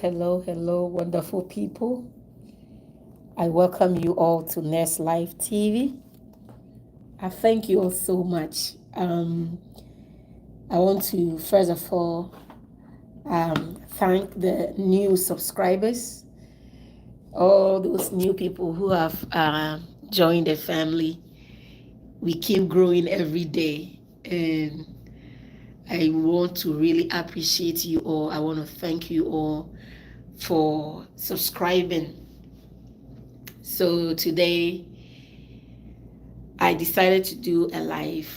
hello, wonderful people. I welcome you all to Nest Life TV. I thank you all so much. I want to, first of all, thank the new subscribers, all those new people who have joined the family. We keep growing every day, and I want to really appreciate you all. I want to thank you all for subscribing. So today, I decided to do a live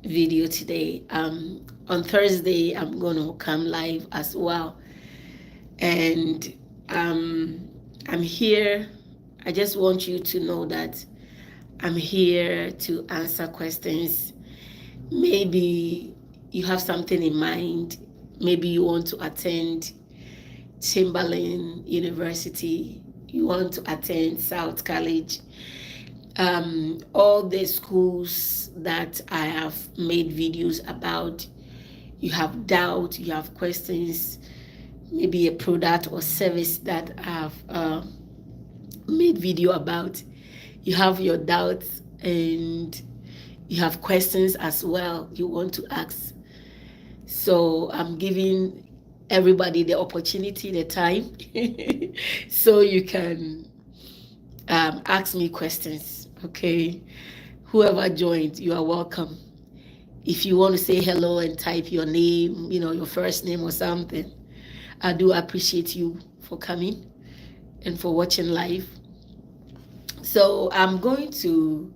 video today. On Thursday, I'm going to come live as well. And I'm here. I just want you to know that I'm here to answer questions. Maybe you have something in mind. Maybe you want to attend Chamberlain University. You want to attend South College. All the schools that I have made videos about, you have doubt, you have questions, maybe a product or service that I have made video about. You have your doubts and you have questions as well you want to ask. So I'm giving everybody the opportunity, the time, so you can ask me questions. Okay, whoever joined, you are welcome. If you want to say hello and type your name, your first name or something, I do appreciate you for coming and for watching live. So I'm going to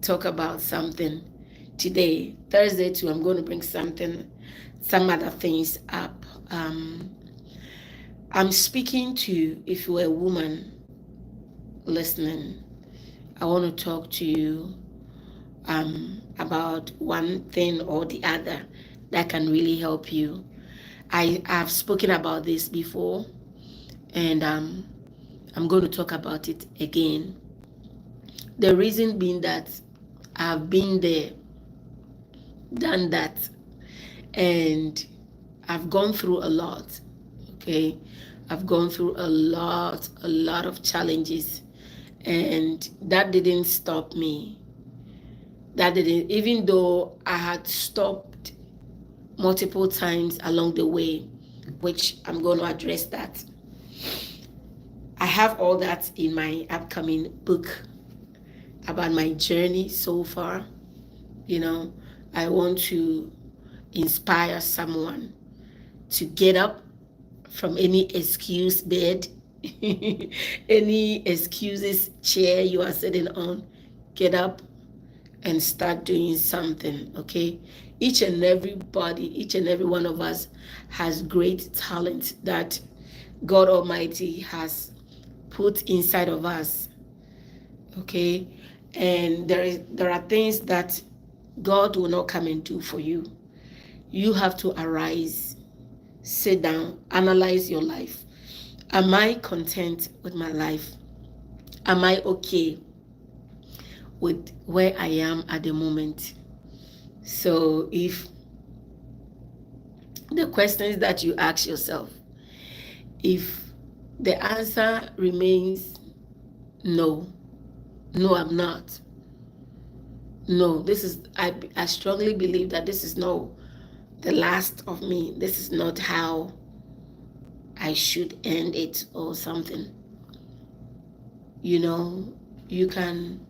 talk about something today. Thursday too, I'm going to bring some other things up. I'm speaking to, if you're a woman listening, I want to talk to you about one thing or the other that can really help you. I've spoken about this before, and I'm going to talk about it again. The reason being that I've been there, done that, and I've gone through a lot. Okay, I've gone through a lot of challenges, and that didn't stop me. Even though I had stopped multiple times along the way, which I'm going to address that. I have all that in my upcoming book about my journey so far. I want to inspire someone to get up from any excuse bed, any excuses chair you are sitting on. Get up and start doing something. Okay, each and every one of us has great talent that God Almighty has put inside of us. Okay, and there are things that God will not come and do for you. You have to arise, sit down, analyze your life. Am I content with my life? Am I okay with where I am at the moment? So if the questions that you ask yourself, if the answer remains no, I'm not. No, I strongly believe that this is not the last of me. This is not how I should end it or something. You can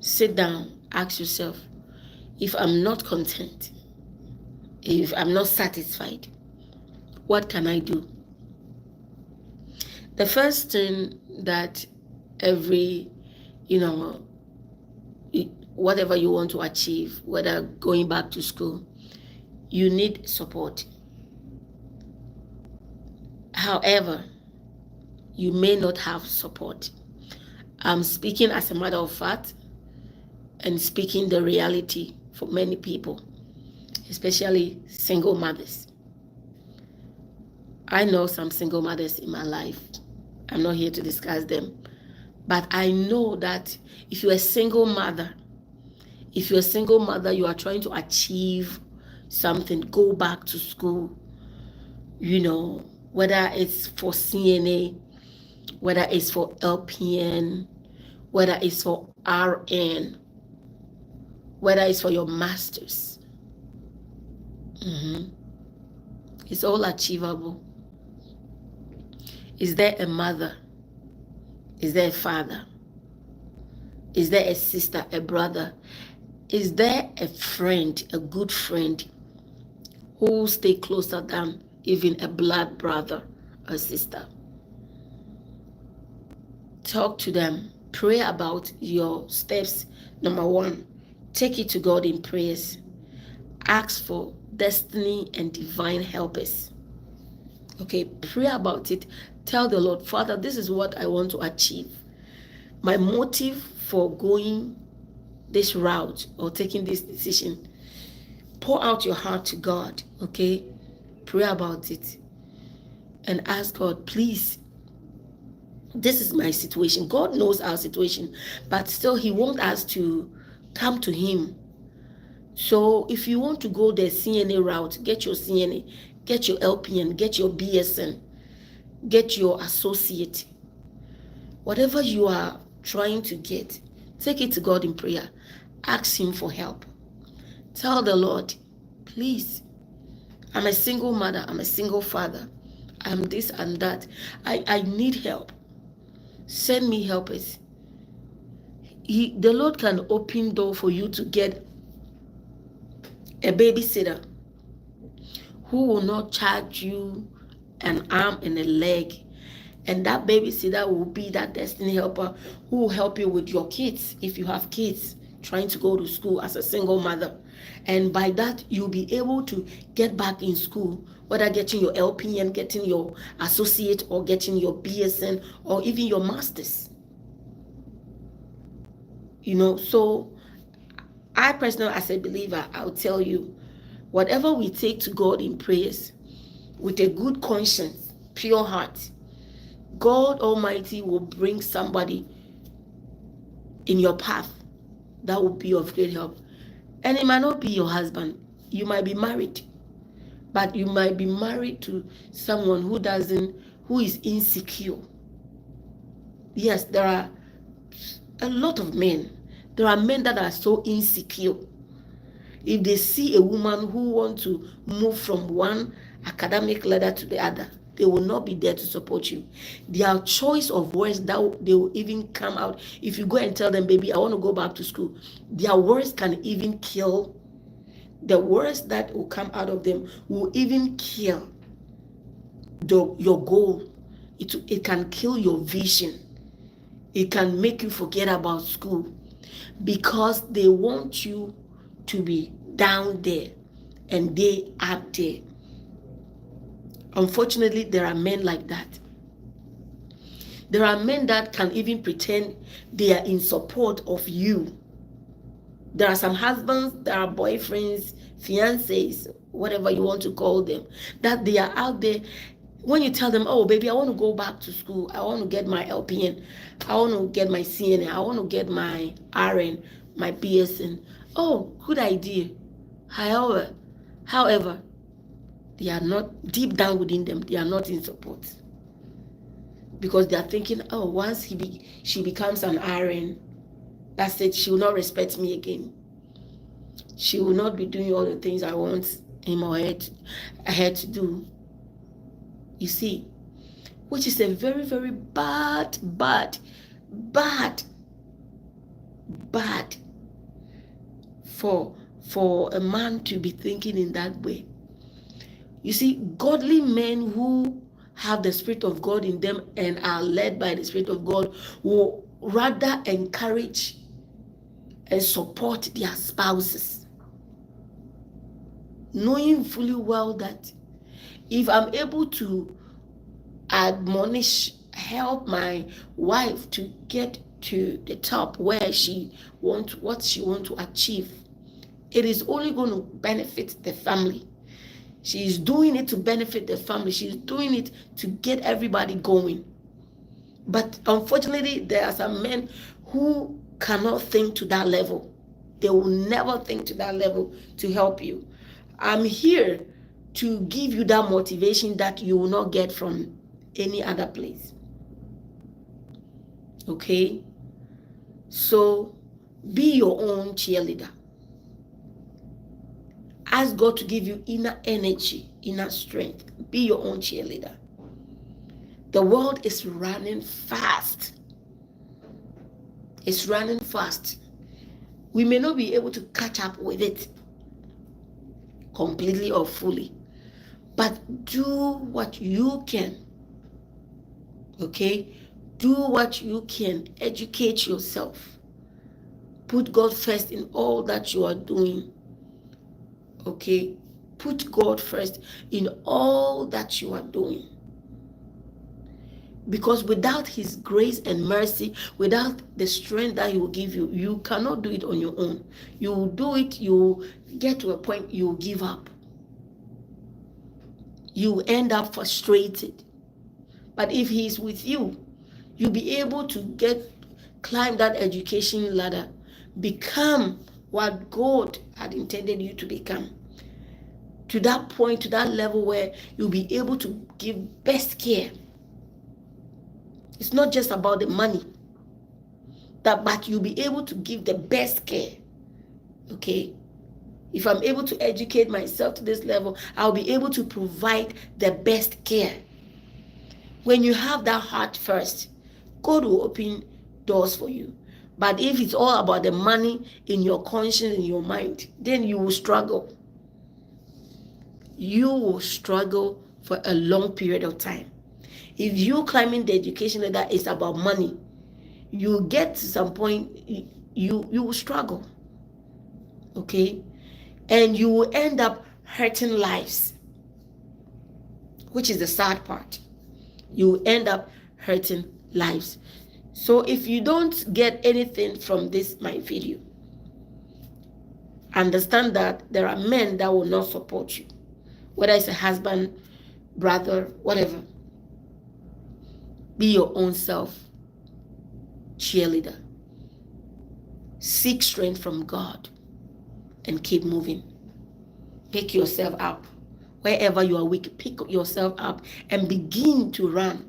sit down, ask yourself, if I'm not content, if I'm not satisfied, what can I do? The first thing that every, whatever you want to achieve, whether going back to school, you need support. However, you may not have support. I'm speaking as a matter of fact and speaking the reality for many people, especially single mothers. I know some single mothers in my life. I'm not here to discuss them. But I know that if you're a single mother, you are trying to achieve something, go back to school, you know, whether it's for CNA, whether it's for LPN, whether it's for RN, whether it's for your masters. It's all achievable. Is there a mother? Is there a father? Is there a sister, a brother? Is there a friend, a good friend, who will stay closer than even a blood brother or sister? Talk to them. Pray about your steps. Number one, take it to God in prayers. Ask for destiny and divine helpers. Okay, pray about it. Tell the Lord, Father, this is what I want to achieve. My motive for going this route or taking this decision. Pour out your heart to God, okay? Pray about it and ask God, please, this is my situation. God knows our situation, but still He wants us to come to Him. So if you want to go the CNA route, get your CNA, get your LPN, get your BSN, get your associate. Whatever you are trying to get, take it to God in prayer. Ask Him for help. Tell the Lord, please, I'm a single mother, I'm a single father, I'm this and that. I need help. Send me helpers. The Lord can open door for you to get a babysitter who will not charge you an arm and a leg. And that babysitter will be that destiny helper who will help you with your kids, if you have kids trying to go to school as a single mother. And by that, you'll be able to get back in school, whether getting your LPN, getting your associate, or getting your BSN, or even your master's. You know, so I personally, as a believer, I'll tell you, whatever we take to God in prayers, with a good conscience, pure heart, God Almighty will bring somebody in your path that will be of great help. And it might not be your husband. You might be married, but you might be married to someone who is insecure. Yes, there are a lot of men. There are men that are so insecure. If they see a woman who wants to move from one academic ladder to the other, they will not be there to support you. Their choice of words that they will even come out. If you go and tell them, baby, I want to go back to school, their words can even kill. The words that will come out of them will even kill your goal. It can kill your vision. It can make you forget about school, because they want you to be down there and they up there. Unfortunately, there are men like that. There are men that can even pretend they are in support of you. There are some husbands, there are boyfriends, fiancés, whatever you want to call them, that they are out there. When you tell them, oh, baby, I want to go back to school, I want to get my LPN, I want to get my CNA, I want to get my RN, my BSN. Oh, good idea. However, they are not, deep down within them, they are not in support. Because they are thinking, oh, once she becomes an RN, that's it, she will not respect me again. She will not be doing all the things I want him or her to do. You see, which is a very, very bad for a man to be thinking in that way. You see, godly men who have the Spirit of God in them and are led by the Spirit of God will rather encourage and support their spouses, knowing fully well that if I'm able to admonish, help my wife to get to the top where what she wants to achieve, it is only going to benefit the family. She's doing it to benefit the family. She's doing it to get everybody going. But unfortunately, there are some men who cannot think to that level. They will never think to that level to help you. I'm here to give you that motivation that you will not get from any other place. Okay? So be your own cheerleader. Ask God to give you inner energy, inner strength. Be your own cheerleader. The world is running fast. It's running fast. We may not be able to catch up with it completely or fully, but do what you can. Okay? Do what you can. Educate yourself. Put God first in all that you are doing. Okay? Put God first in all that you are doing. Because without His grace and mercy, without the strength that He will give you, you cannot do it on your own. You will do it, you get to a point you will give up. You end up frustrated. But if He is with you, you'll be able to climb that education ladder, become what God had intended you to become. To that point, to that level where you'll be able to give best care. It's not just about the money, but you'll be able to give the best care. Okay? If I'm able to educate myself to this level, I'll be able to provide the best care. When you have that heart first, God will open doors for you. But if it's all about the money in your conscience, in your mind, then you will struggle. You will struggle for a long period of time. If you climbing the education ladder is about money, you get to some point, you will struggle. Okay? And you will end up hurting lives, which is the sad part. You will end up hurting lives. So if you don't get anything from my video, understand that there are men that will not support you, whether it's a husband, brother, whatever. Be your own self cheerleader. Seek strength from God and keep moving. Pick yourself up. Wherever you are weak, pick yourself up and begin to run.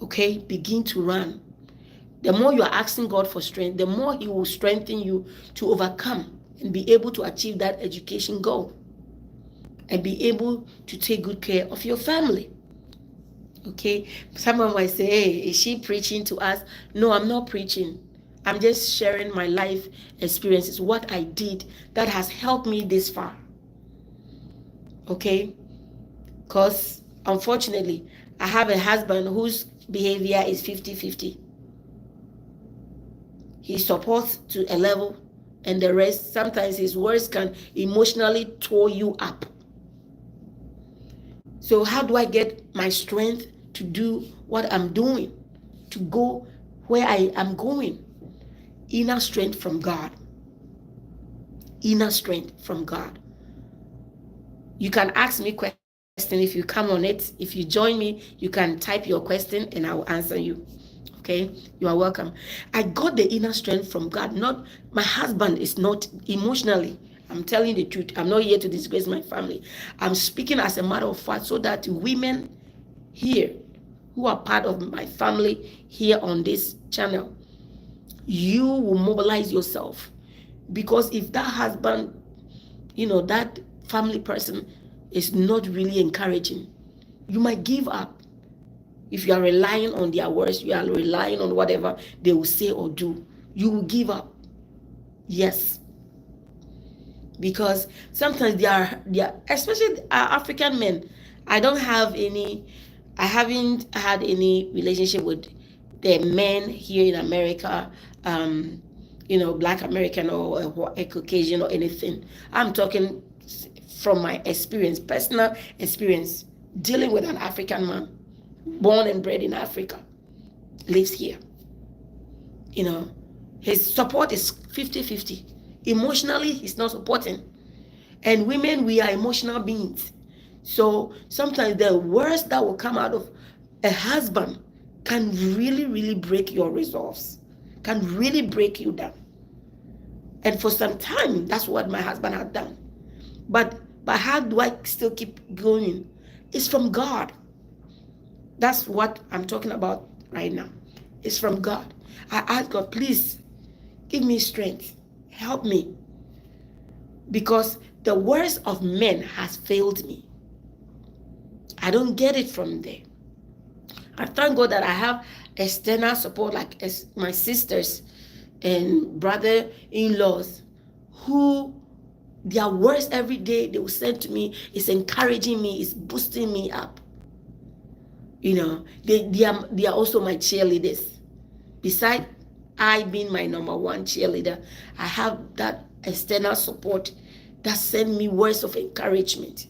Okay? Begin to run. The more you are asking God for strength, the more He will strengthen you to overcome and be able to achieve that education goal and be able to take good care of your family. Okay? Someone might say, hey, is she preaching to us? No, I'm not preaching. I'm just sharing my life experiences, what I did that has helped me this far. Okay? Because unfortunately, I have a husband whose behavior is 50-50. He supports to a level, and the rest, sometimes his words can emotionally tore you up. So how do I get my strength to do what I'm doing, to go where I am going? Inner strength from God. Inner strength from God. You can ask me questions if you come on it. If you join me, you can type your question and I will answer you. Okay? You are welcome. I got the inner strength from God. Not my husband is not emotionally. I'm telling the truth. I'm not here to disgrace my family. I'm speaking as a matter of fact so that women here who are part of my family here on this channel, you will mobilize yourself. Because if that husband, that family person is not really encouraging, you might give up. If you are relying on their words, you are relying on whatever they will say or do, you will give up. Yes. Because sometimes they are especially African men. I haven't had any relationship with the men here in America, Black American or a Caucasian or anything. I'm talking from my experience, personal experience, dealing with an African man, born and bred in Africa, lives here. His support is 50-50. Emotionally, he's not supporting. And women, we are emotional beings. So sometimes the words that will come out of a husband can really, really break your resolves, can really break you down. And for some time, that's what my husband had done. But But how do I still keep going? It's from God. That's what I'm talking about right now. It's from God. I ask God, please give me strength. Help me. Because the words of men has failed me. I don't get it from there. I thank God that I have external support like my sisters and brother-in-laws who their words every day they will send to me is encouraging me, is boosting me up. You know, they are also my cheerleaders. Besides I being my number one cheerleader, I have that external support that send me words of encouragement.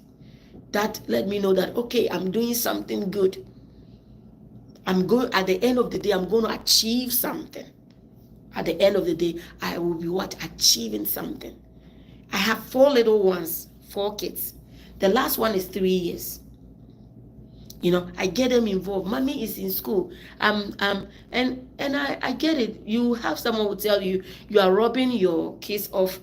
That let me know that okay, I'm doing something good. I'm going at the end of the day, I'm going to achieve something. At the end of the day, I will be what? Achieving something. I have 4 little ones, 4 kids. The last one is 3 years. You know, I get them involved. Mommy is in school. And I get it. You have someone who tell you you are robbing your kids of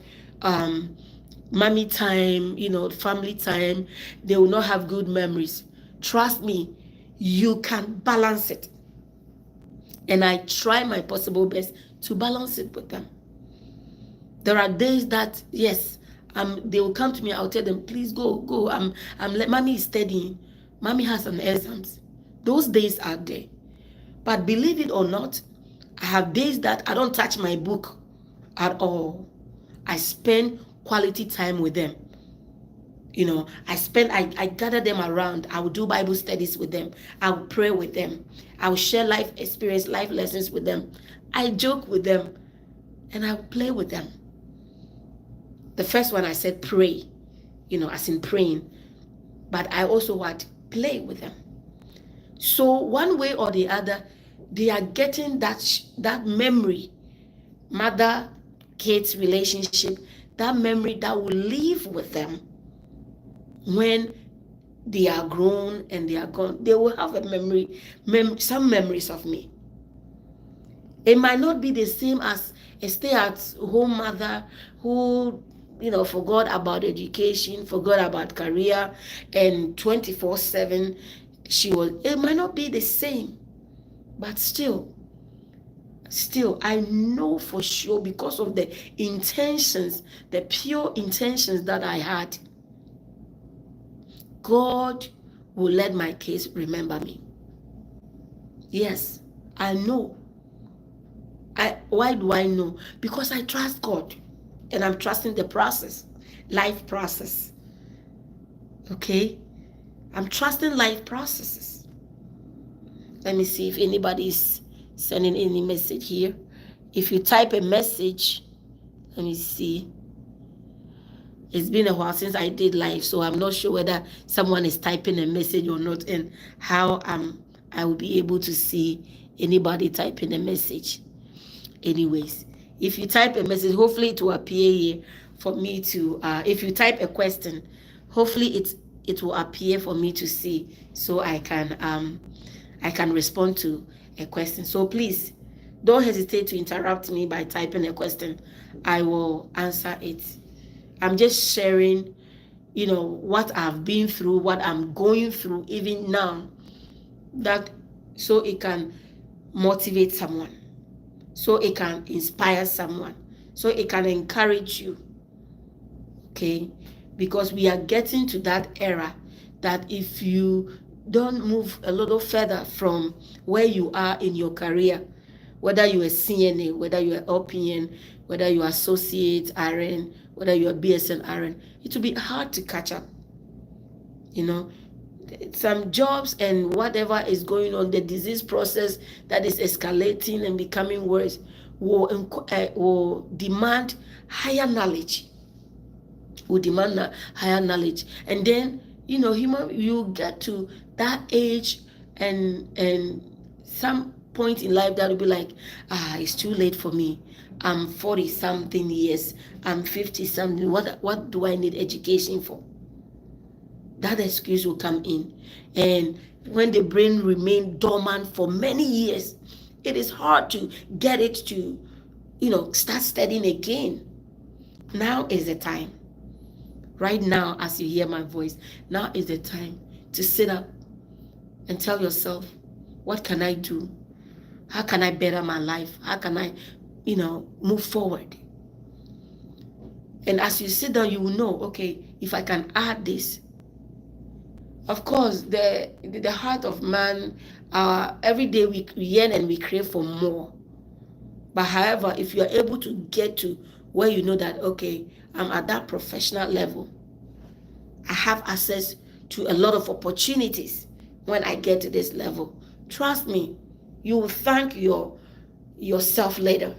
mommy time, you know, family time. They will not have good memories. Trust me, you can balance it. And I try my possible best to balance it with them. There are days that, yes, they will come to me. I'll tell them, please go. Mommy is studying. Mommy has some exams. Those days are there. But believe it or not, I have days that I don't touch my book at all. I spend quality time with them. You know, I gather them around. I will do Bible studies with them. I will pray with them. I will share life experience, life lessons with them. I joke with them and I will play with them. The first one I said pray, you know, as in praying. But I also play with them. So one way or the other, they are getting that memory, mother-kids relationship, that memory that will live with them when they are grown and they are gone. They will have a some memories of me. It might not be the same as a stay-at-home mother who, you know, forgot about education, forgot about career, and 24/7 it might not be the same, but still I know for sure because of the intentions, the pure intentions that I had, God will let my kids remember me. Yes, I know. Why do I know? Because I trust God and I'm trusting the process, life process. Okay? I'm trusting life processes. Let me see if anybody's sending any message here. If you type a message, let me see. It's been a while since I did live, so I'm not sure whether someone is typing a message or not and how I will be able to see anybody typing a message. Anyways, if you type a message, hopefully it will appear here for me to, if you type a question, hopefully it will appear for me to see so I can respond to a question. So please don't hesitate to interrupt me by typing a question. I will answer it. I'm just sharing, you know, what I've been through, what I'm going through even now, that so it can motivate someone, so it can inspire someone, so it can encourage you. Okay? Because we are getting to that era that if you don't move a little further from where you are in your career, whether you are CNA, whether you are LPN, whether you are associate RN, whether you are BSN RN, it will be hard to catch up. You know, some jobs and whatever is going on, the disease process that is escalating and becoming worse will demand higher knowledge. And then, you know, you get to that age and some point in life that will be like, it's too late for me. I'm 40 something years, I'm 50 something. What do I need education for? That excuse will come in. And when the brain remains dormant for many years, it is hard to get it to, you know, start studying again. Now is the time. Right now, as you hear my voice, now is the time to sit up and tell yourself, what can I do? How can I better my life? How can I, move forward? And as you sit down, you will know, okay, if I can add this. Of course, the heart of man, every day we yearn and we crave for more. But however, if you are able to get to where you know that, okay, I'm at that professional level, I have access to a lot of opportunities when I get to this level. Trust me, you will thank yourself later.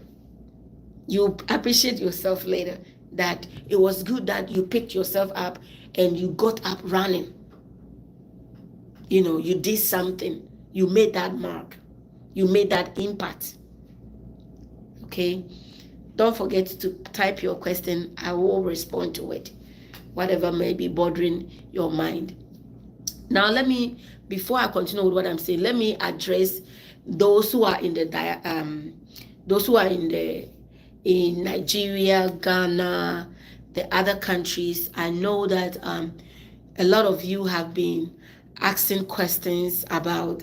You appreciate yourself later that it was good that you picked yourself up and you got up running. You did something. You made that mark. You made that impact. Okay? Don't forget to type your question. I will respond to it. Whatever may be bothering your mind. Now, before I continue with what I'm saying, let me address those who are in Nigeria, Ghana, the other countries. I know that a lot of you have been asking questions about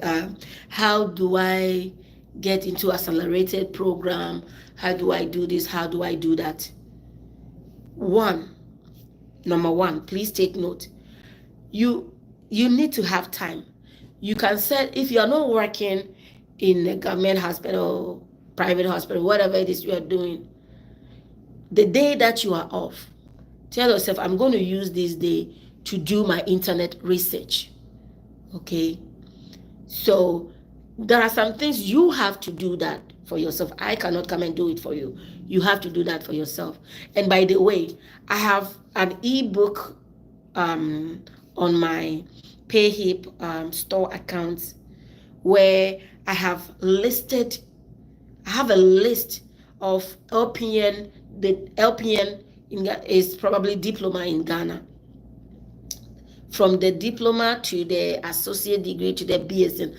how do I get into accelerated program? How do I do this? How do I do that? Number one, please take note. You need to have time. You can set, if you are not working in a government hospital, private hospital, whatever it is you are doing, the day that you are off, tell yourself, I'm going to use this day to do my internet research. Okay? So there are some things you have to do that for yourself. I cannot come and do it for you. You have to do that for yourself. And by the way, I have an ebook on my PayHip store accounts where I have a list of LPN. The LPN is probably diploma in Ghana. From the diploma to the associate degree to the BSN.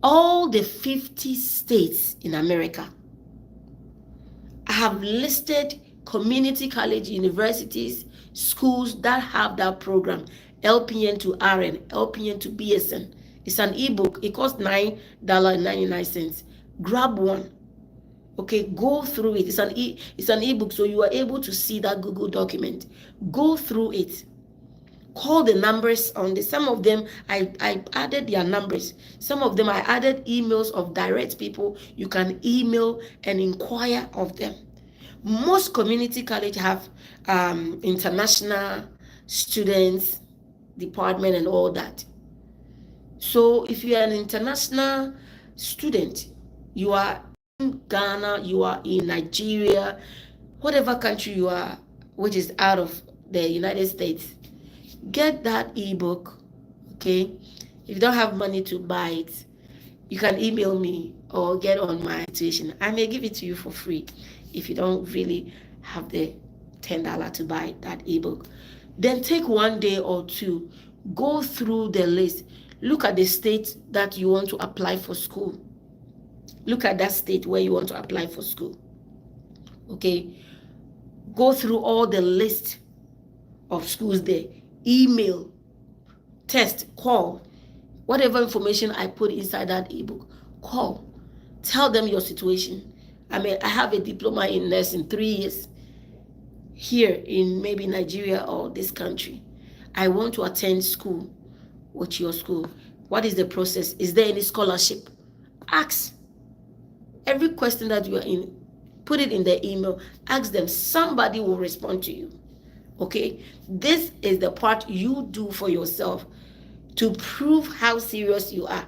All the 50 states in America. I have listed community college, universities, schools that have that program, LPN to RN, LPN to BSN. It's an ebook. It costs $9.99. Grab one. Okay, go through it. It's an ebook, so you are able to see that Google document. Go through it. Call the numbers on this. Some of them, I added their numbers. Some of them, I added emails of direct people. You can email and inquire of them. Most community college have international students department and all that. So if you are an international student, you are in Ghana, you are in Nigeria, whatever country you are, which is out of the United States, get that ebook. Okay, if you don't have money to buy it, you can email me or get on my situation. I may give it to you for free if you don't really have the $10 to buy that ebook. Then take one day or two, go through the list. Look at the state that you want to apply for school. Look at that state where you want to apply for school. Okay, go through all the list of schools there. Email, text, call, whatever information I put inside that ebook, call, tell them your situation. I have a diploma in nursing, 3 years here in maybe Nigeria or this country. I want to attend school. What's your school? What is the process? Is there any scholarship? Ask. Every question that you are in, put it in the email. Ask them. Somebody will respond to you. Okay, this is the part you do for yourself to prove how serious you are.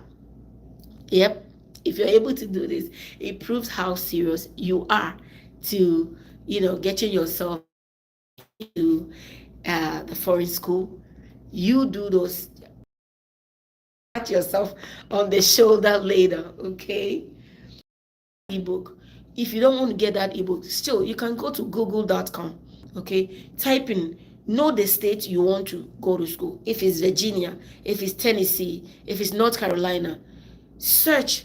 Yep, if you're able to do this, it proves how serious you are to, getting yourself to the foreign school. You do those. Pat yourself on the shoulder later. Okay. Ebook. If you don't want to get that ebook, still you can go to google.com. Okay, type in, know the state you want to go to school. If it's Virginia, if it's Tennessee, if it's North Carolina, search,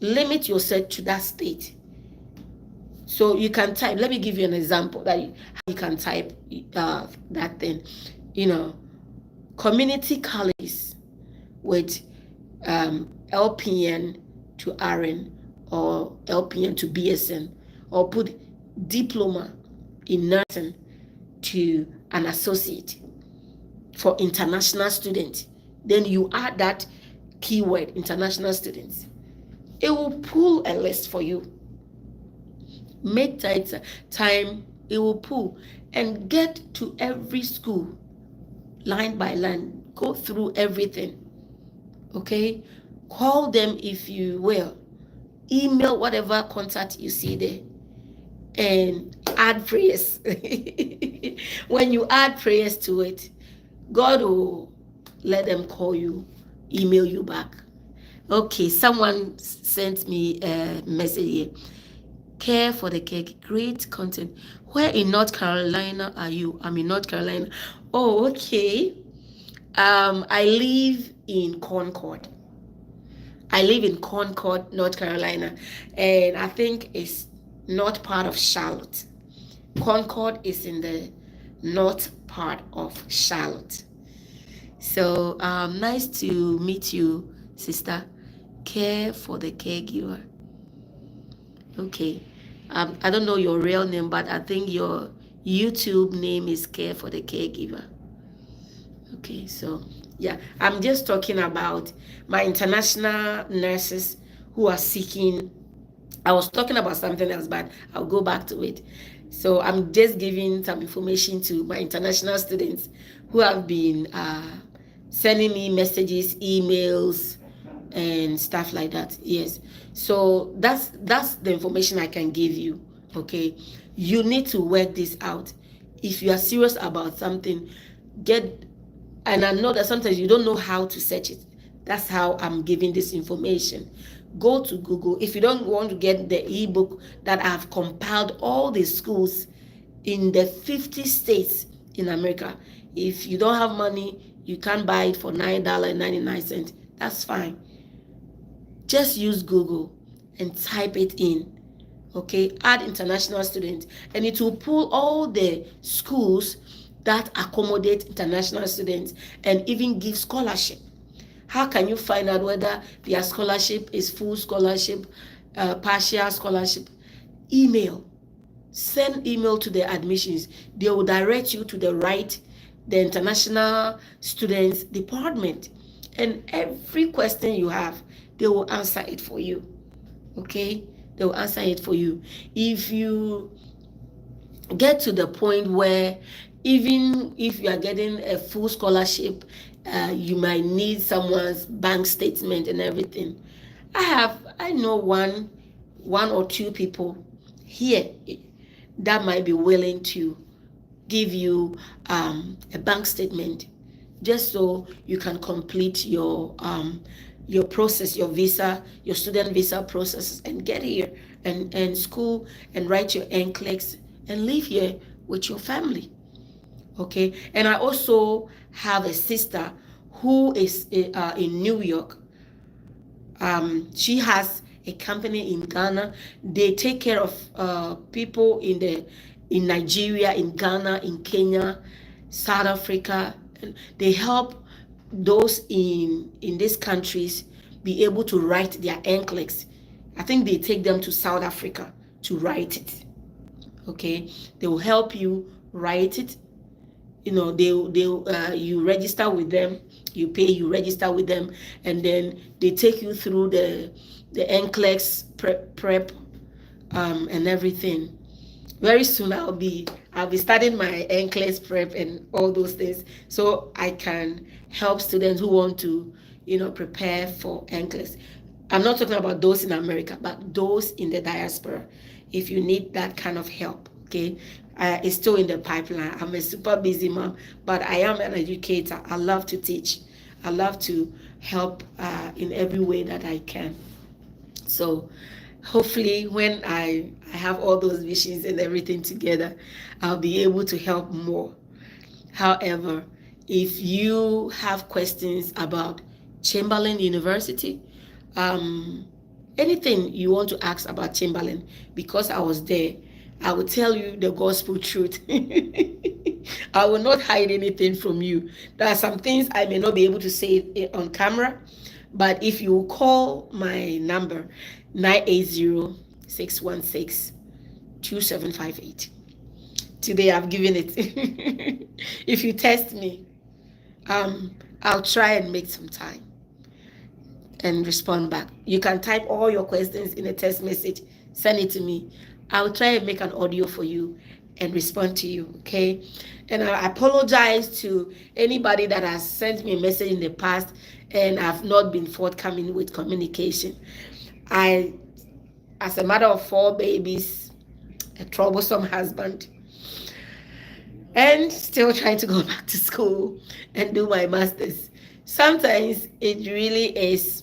limit your search to that state. So you can type. Let me give you an example that you can type that thing. You know, community colleges with LPN to RN or LPN to BSN, or put diploma in nursing to an associate for international students. Then you add that keyword, international students. It will pull a list for you. Make time, it will pull and get to every school line by line. Go through everything. Okay? Call them if you will. Email whatever contact you see there. And add prayers. When you add prayers to it, God will let them call you, email you back. Okay, someone sent me a message here. Care for the Cake, great content. Where in North Carolina are you? I'm in North Carolina. Oh, okay. I live in Concord. I live in Concord, North Carolina, and I think it's not part of Charlotte. Concord is in the north part of Charlotte. So nice to meet you, sister. Care for the caregiver. Okay. I don't know your real name, but I think your YouTube name is Care for the Caregiver. Okay, so yeah, I'm just talking about my international nurses who are seeking. I was talking about something else, but I'll go back to it. So I'm just giving some information to my international students who have been sending me messages, emails, and stuff like that. Yes. So that's the information I can give you. Okay. You need to work this out. If you are serious about something, and I know that sometimes you don't know how to search it. That's how I'm giving this information. Go to Google. If you don't want to get the ebook that I've compiled all the schools in the 50 states in America. If you don't have money, you can't buy it for $9.99. That's fine. Just use Google and type it in. Okay, add international students, and it will pull all the schools that accommodate international students and even give scholarship. How can you find out whether their scholarship is full scholarship, partial scholarship? Email. Send email to the admissions. They will direct you to the international students department. And every question you have, they will answer it for you. Okay? They will answer it for you. If you get to the point where even if you are getting a full scholarship, you might need someone's bank statement and everything. I know one or two people here that might be willing to give you a bank statement just so you can complete your process, your visa, your student visa process, and get here and school and write your NCLEX and live here with your family. Okay, and I also have a sister who is in New York. She has a company in Ghana. They take care of people in Nigeria, in Ghana, in Kenya, South Africa. They help those in these countries be able to write their NCLEX. I think they take them to South Africa to write it. Okay, they will help you write it. You know, you register with them, you pay, you register with them, and then they take you through the NCLEX prep and everything. Very soon I'll be starting my NCLEX prep and all those things, so I can help students who want to, prepare for NCLEX. I'm not talking about those in America, but those in the diaspora. If you need that kind of help, okay. It's still in the pipeline. I'm a super busy mom, but I am an educator. I love to teach. I love to help in every way that I can. So hopefully when I have all those visions and everything together, I'll be able to help more. However, if you have questions about Chamberlain University, anything you want to ask about Chamberlain, because I was there, I will tell you the gospel truth. I will not hide anything from you. There are some things I may not be able to say on camera, but if you call my number, 980-616-2758. Today I've given it. If you test me, I'll try and make some time and respond back. You can type all your questions in a text message, send it to me. I'll try and make an audio for you and respond to you, okay? And I apologize to anybody that has sent me a message in the past and I've not been forthcoming with communication. As a mother of 4 babies, a troublesome husband, and still trying to go back to school and do my master's, sometimes it really is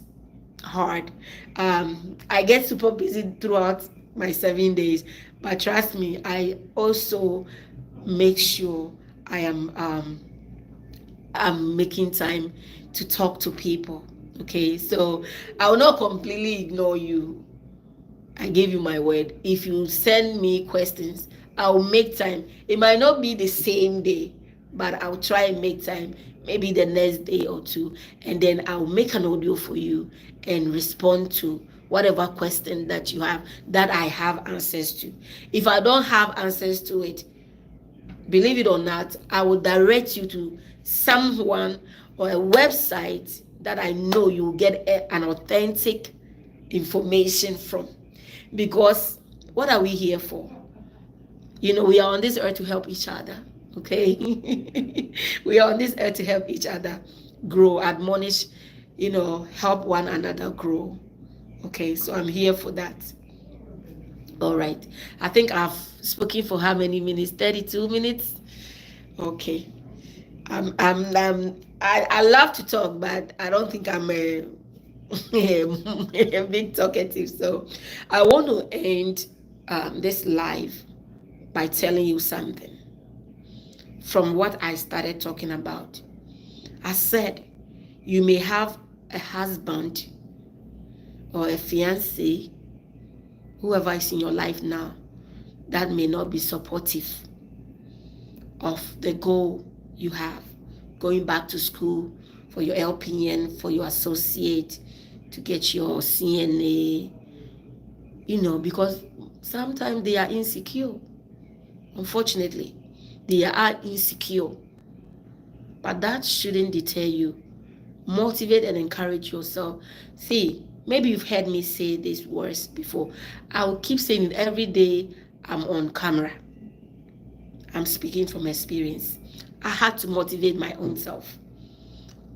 hard. I get super busy throughout my 7 days, but trust me, I also make sure I am I'm making time to talk to people. Okay, so I will not completely ignore you. I gave you my word. If you send me questions, I'll make time. It might not be the same day, but I'll try and make time, maybe the next day or two, and then I'll make an audio for you and respond to whatever question that you have that I have answers to. If I don't have answers to it, believe it or not, I will direct you to someone or a website that I know you will get an authentic information from. Because what are we here for? You know, we are on this earth to help each other, okay? We are on this earth to help each other grow, admonish, help one another grow. Okay, so I'm here for that. All right. I think I've spoken for how many minutes? 32 minutes? Okay. I love to talk, but I don't think I'm a big talkative. So I want to end this live by telling you something from what I started talking about. I said you may have a husband or a fiancé, whoever is in your life now, that may not be supportive of the goal you have, going back to school for your LPN, for your associate, to get your CNA, because sometimes they are insecure. Unfortunately, they are insecure. But that shouldn't deter you. Motivate and encourage yourself. See, maybe you've heard me say these words before. I will keep saying it every day I'm on camera. I'm speaking from experience. I had to motivate my own self.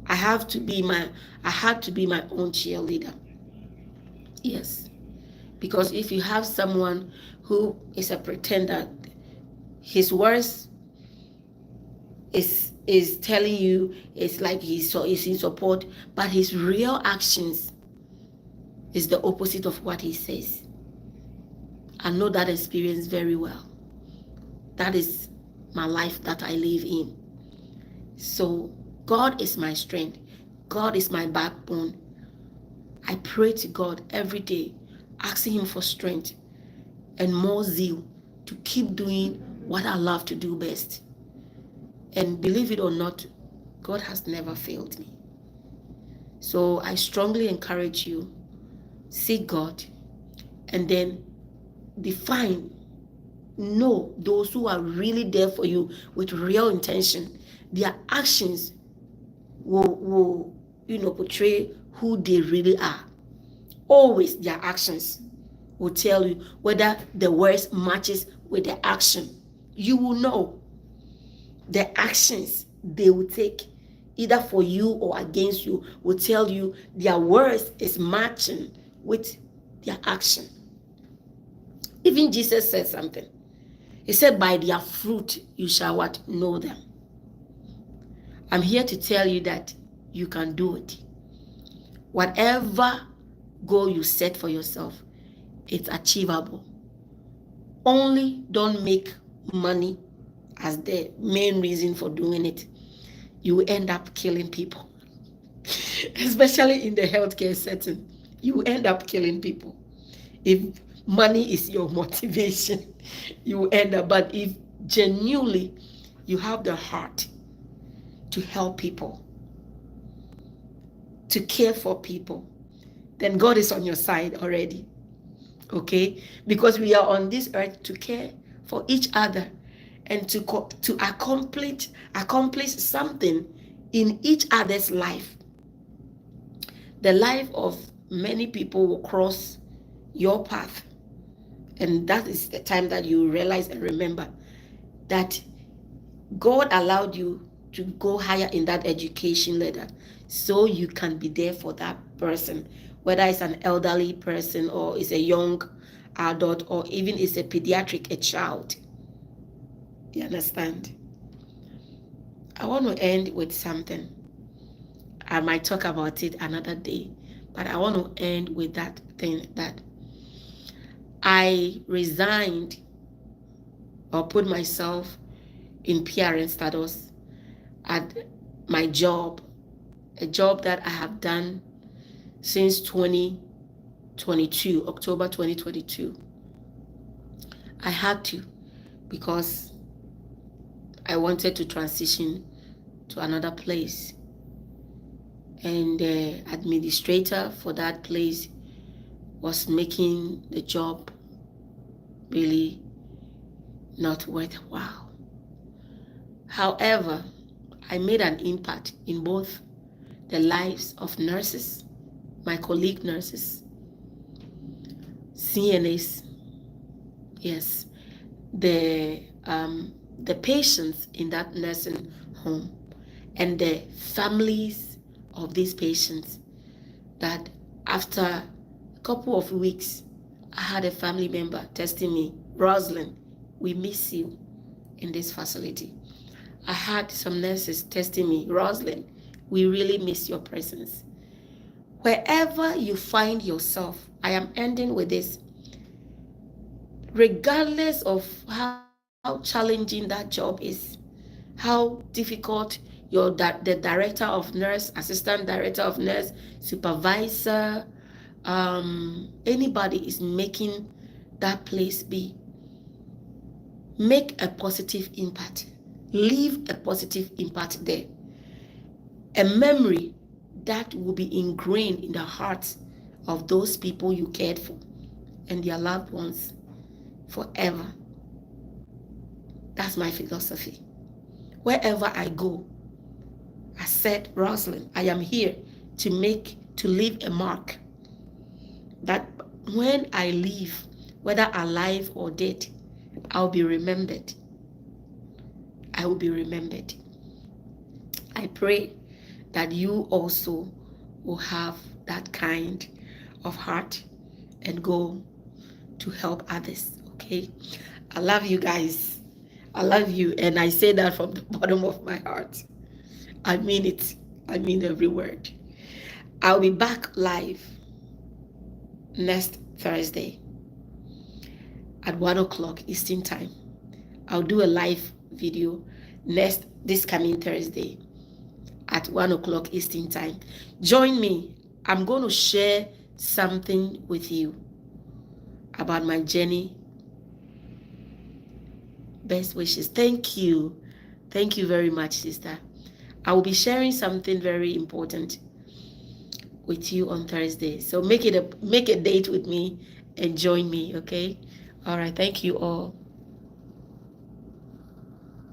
I had to be my own cheerleader. Yes. Because if you have someone who is a pretender, his words is telling you it's like he's in support, but his real actions is the opposite of what he says. I know that experience very well. That is my life that I live in. So God is my strength. God is my backbone. I pray to God every day, asking him for strength and more zeal to keep doing what I love to do best. And believe it or not, God has never failed me. So I strongly encourage you, seek God, and then know those who are really there for you with real intention. Their actions will portray who they really are. Always their actions will tell you whether the words matches with the action. You will know the actions they will take, either for you or against you, will tell you their words is matching with their action. Even Jesus said something. He said, by their fruit you shall know them. I'm here to tell you that you can do it. Whatever goal you set for yourself, it's achievable. Only don't make money as the main reason for doing it. You end up killing people. Especially in the healthcare setting. You end up killing people. If money is your motivation, you will end up. But if genuinely you have the heart to help people, to care for people, then God is on your side already. Okay? Because we are on this earth to care for each other and to accomplish something in each other's life. The life of many people will cross your path. And that is the time that you realize and remember that God allowed you to go higher in that education ladder so you can be there for that person, whether it's an elderly person or it's a young adult or even it's a pediatric, a child. You understand? I want to end with something. I might talk about it another day, but I want to end with that thing that I resigned or put myself in PRN status at my job, a job that I have done since 2022, October 2022. I had to, because I wanted to transition to another place. And the administrator for that place was making the job really not worthwhile. However, I made an impact in both the lives of nurses, my colleague nurses, CNAs, yes, the patients in that nursing home, and the families of these patients. That after a couple of weeks, I had a family member texting me, "Rosalind, we miss you in this facility." I had some nurses texting me, "Rosalind, we really miss your presence." Wherever you find yourself, I am ending with this. Regardless of how challenging that job is, how difficult the director of nurse, assistant director of nurse, supervisor, anybody is making that place be, make a positive impact. Leave a positive impact there. A memory that will be ingrained in the hearts of those people you cared for and their loved ones forever. That's my philosophy. Wherever I go, I said, "Rosalind, I am here to leave a mark, that when I leave, whether alive or dead, I'll be remembered. I will be remembered." I pray that you also will have that kind of heart and go to help others. Okay? I love you guys. I love you, and I say that from the bottom of my heart. I mean it. I mean every word. I'll be back live next Thursday at 1 o'clock Eastern Time. I'll do a live video this coming Thursday at 1 o'clock Eastern Time. Join me. I'm going to share something with you about my journey. Best wishes. Thank you. Thank you very much, sister. I will be sharing something very important with you on Thursday. So make a date with me and join me, okay? All right. Thank you all.